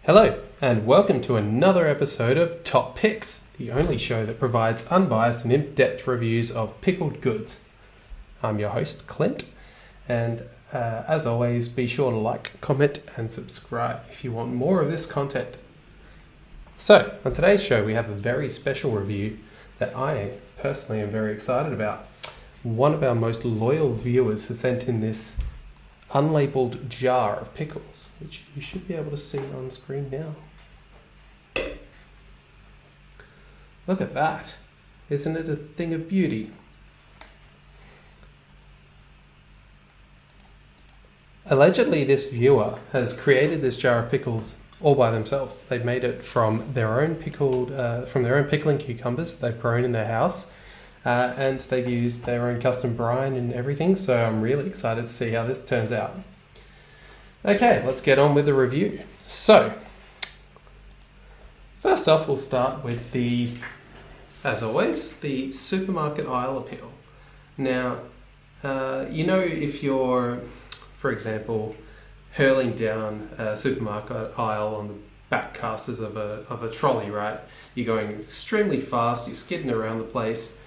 Hello, and welcome to another episode of Top Pickz, the only show that provides unbiased and in-depth reviews of pickled goods. I'm your host, Clint, and as always, be sure to like, comment, and subscribe if you want more of this content. So, on today's show, we have a very special review that I personally am very excited about. One of our most loyal viewers has sent in this unlabelled jar of pickles, which you should be able to see on screen now. Look at that. Isn't it a thing of beauty? Allegedly, this viewer has created this jar of pickles all by themselves. They've made it from their own pickling cucumbers they've grown in their house. And they've used their own custom brine and everything, so I'm really excited to see how this turns out. Okay, let's get on with the review. So, first off, we'll start with as always, the supermarket aisle appeal. Now, if you're, for example, hurling down a supermarket aisle on the back casters of a trolley, right? You're going extremely fast, you're skidding around the place.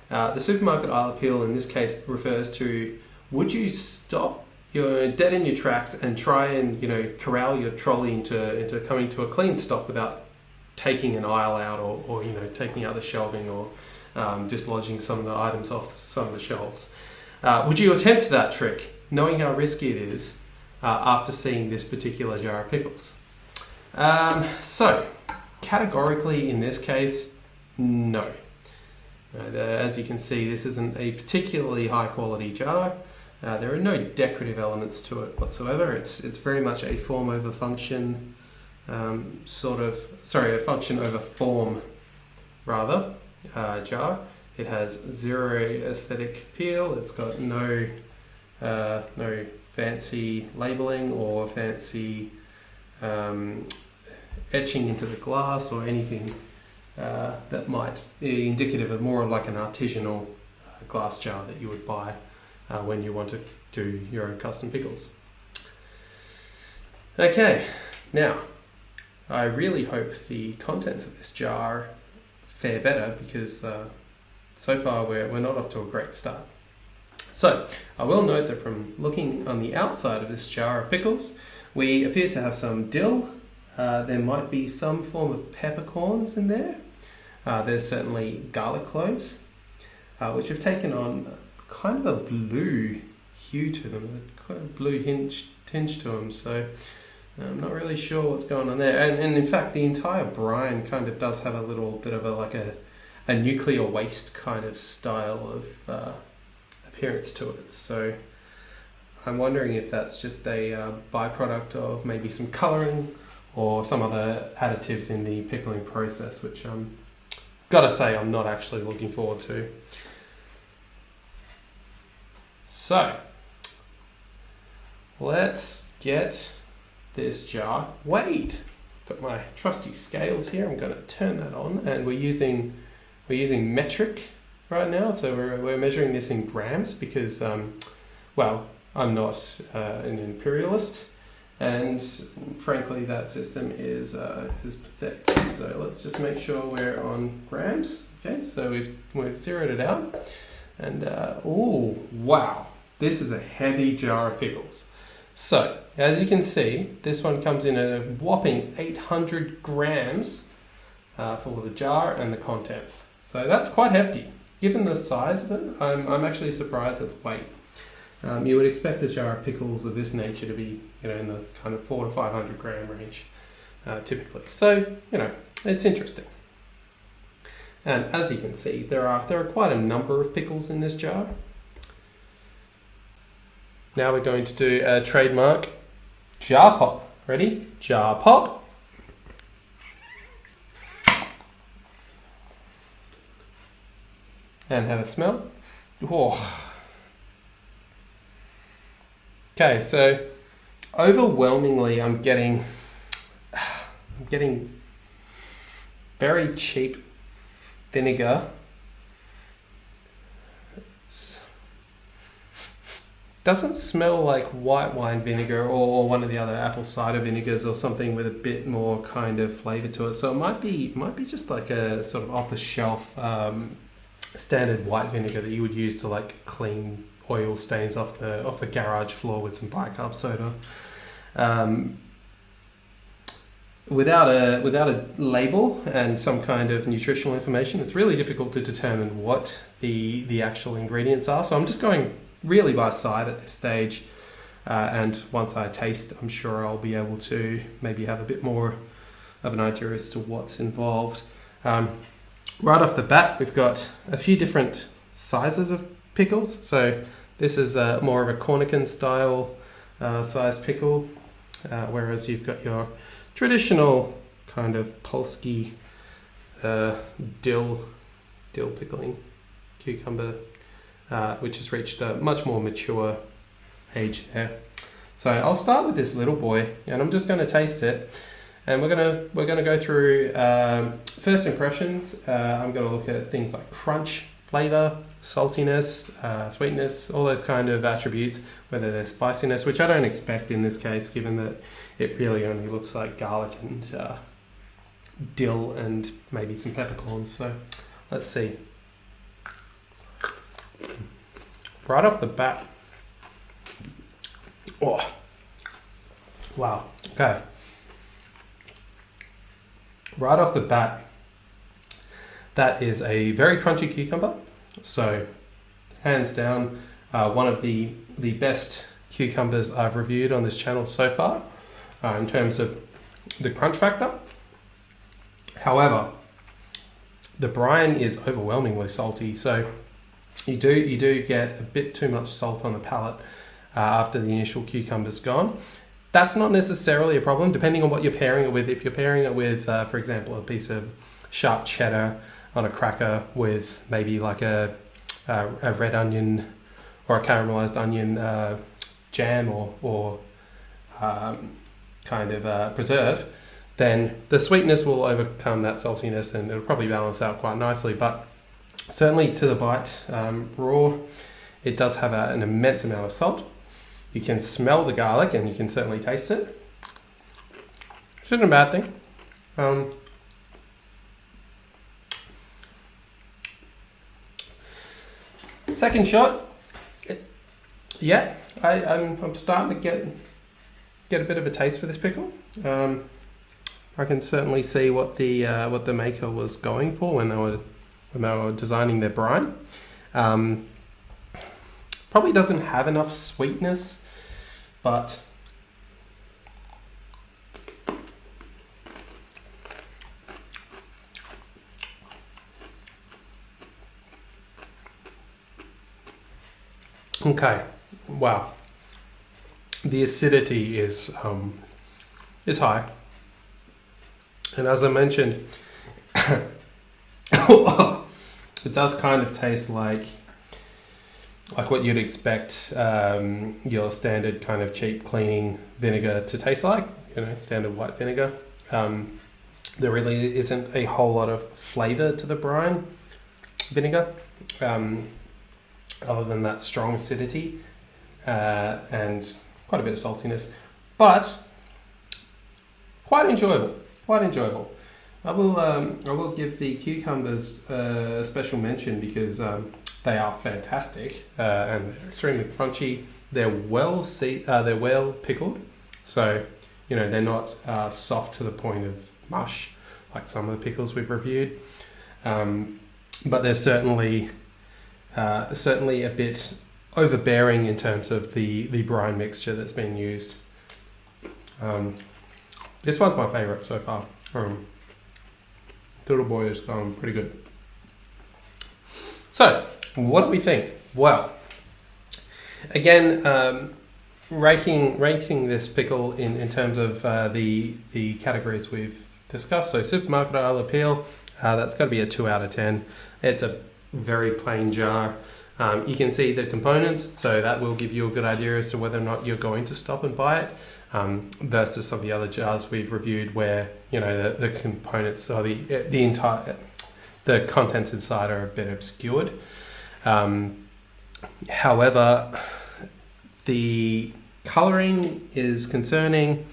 The supermarket aisle appeal in this case refers to, would you stop your dead in your tracks and try and corral your trolley into coming to a clean stop without taking an aisle out or taking out the shelving or dislodging some of the items off some of the shelves? Would you attempt that trick, knowing how risky it is, after seeing this particular jar of pickles? So, categorically in this case, no. As you can see, this isn't a particularly high quality jar. There are no decorative elements to it whatsoever. It's very much a form over function, a function over form rather, jar. It has zero aesthetic appeal. It's got no fancy labeling or fancy etching into the glass or anything that might be indicative of more of like an artisanal glass jar that you would buy when you want to do your own custom pickles. Okay, now I really hope the contents of this jar fare better because so far we're not off to a great start. So I will note that from looking on the outside of this jar of pickles, we appear to have some dill. There might be some form of peppercorns in there. There's certainly garlic cloves, which have taken on kind of a blue hue to them, quite a blue tinge to them, so I'm not really sure what's going on there. And in fact, the entire brine kind of does have a little bit of a nuclear waste kind of style of appearance to it. So I'm wondering if that's just a byproduct of maybe some colouring or some other additives in the pickling process, which gotta say I'm not actually looking forward to. So, let's get this jar weighed. Got my trusty scales here. I'm going to turn that on, and we're using metric right now. So we're measuring this in grams because, I'm not an imperialist. And frankly, that system is pathetic. So let's just make sure we're on grams. Okay, so we've zeroed it out. And oh wow, this is a heavy jar of pickles. So as you can see, this one comes in at a whopping 800 grams for the jar and the contents. So that's quite hefty. Given the size of it, I'm actually surprised at the weight. You would expect a jar of pickles of this nature to be, in the kind of 400 to 500 gram range, typically. So, it's interesting. And as you can see, there are quite a number of pickles in this jar. Now we're going to do a trademark jar pop. Ready? Jar pop. And have a smell. Oh. Okay, so overwhelmingly I'm getting very cheap vinegar. It's doesn't smell like white wine vinegar or one of the other apple cider vinegars or something with a bit more kind of flavour to it. So it might be just like a sort of off the shelf standard white vinegar that you would use to like clean oil stains off the garage floor with some bicarb soda. Without a label and some kind of nutritional information, it's really difficult to determine what the actual ingredients are. So I'm just going really by sight at this stage, and once I taste, I'm sure I'll be able to maybe have a bit more of an idea as to what's involved. Right off the bat, we've got a few different sizes of pickles. So this is more of a Cornican style size pickle, whereas you've got your traditional kind of Polski dill pickling cucumber, which has reached a much more mature age there. So I'll start with this little boy, and I'm just going to taste it, and we're gonna go through first impressions. I'm going to look at things like crunch, flavor, saltiness, sweetness, all those kind of attributes, whether there's spiciness, which I don't expect in this case, given that it really only looks like garlic and dill and maybe some peppercorns. So let's see. Right off the bat, oh, wow, okay. Right off the bat, that is a very crunchy cucumber. So hands down, one of the best cucumbers I've reviewed on this channel so far in terms of the crunch factor. However, the brine is overwhelmingly salty, so you do get a bit too much salt on the palate after the initial cucumber's gone. That's not necessarily a problem, depending on what you're pairing it with. If you're pairing it with, for example, a piece of sharp cheddar on a cracker with maybe like a red onion or a caramelized onion jam or kind of preserve, then the sweetness will overcome that saltiness and it'll probably balance out quite nicely. But certainly to the bite, raw, it does have an immense amount of salt. You can smell the garlic and you can certainly taste it. Which isn't a bad thing. Second shot, I'm starting to get a bit of a taste for this pickle. I can certainly see what the maker was going for when they were designing their brine. Probably doesn't have enough sweetness, but okay, wow. The acidity is high, and as I mentioned, it does kind of taste like what you'd expect your standard kind of cheap cleaning vinegar to taste like, standard white vinegar. There really isn't a whole lot of flavour to the brine vinegar, other than that strong acidity and quite a bit of saltiness, but quite enjoyable. I will give the cucumbers a special mention because they are fantastic and they're extremely crunchy. They're they're well pickled, so they're not soft to the point of mush like some of the pickles we've reviewed. But they're certainly a bit overbearing in terms of the brine mixture that's been used. This one's my favourite so far. Little boy has gone pretty good. So, what do we think? Well, again, ranking this pickle in terms of the categories we've discussed. So, supermarket aisle appeal, that's got to be a 2 out of 10. It's a very plain jar. You can see the components, so that will give you a good idea as to whether or not you're going to stop and buy it, versus some of the other jars we've reviewed where the components or the contents inside are a bit obscured. However, The colouring is concerning.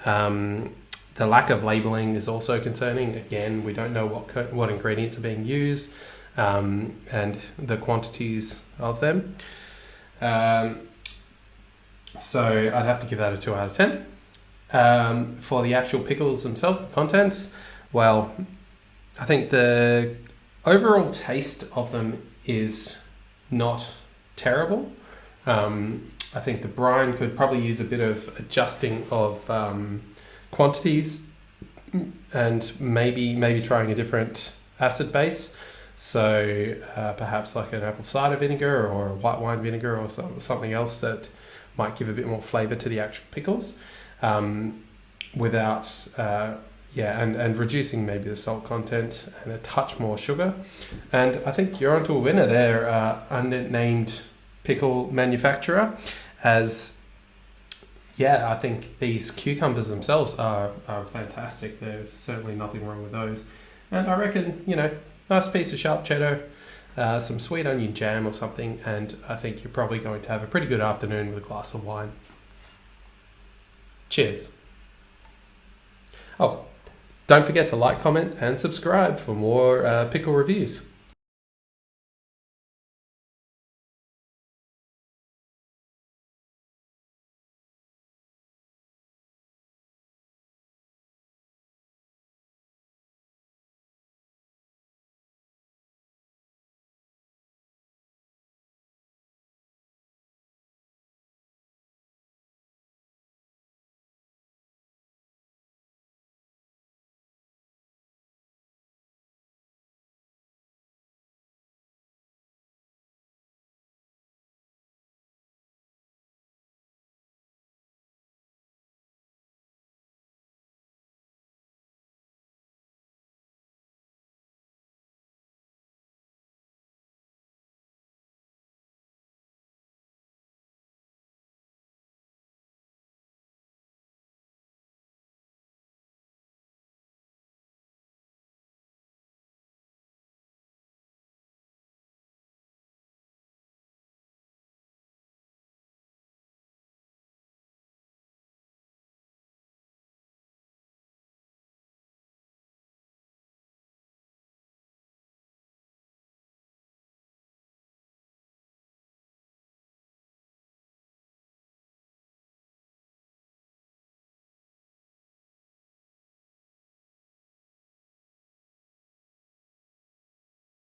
The lack of labelling is also concerning. Again, we don't know what ingredients are being used and the quantities of them. So I'd have to give that a 2 out of 10. For the actual pickles themselves, the contents, well, I think the overall taste of them is not terrible. I think the brine could probably use a bit of adjusting of quantities and maybe trying a different acid base. So perhaps like an apple cider vinegar or a white wine vinegar or something else that might give a bit more flavour to the actual pickles without and reducing maybe the salt content and a touch more sugar. And I think you're onto a winner there, unnamed pickle manufacturer, as I think these cucumbers themselves are fantastic. There's certainly nothing wrong with those. And I reckon, nice piece of sharp cheddar, some sweet onion jam or something, and I think you're probably going to have a pretty good afternoon with a glass of wine. Cheers. Oh, don't forget to like, comment, and subscribe for more pickle reviews.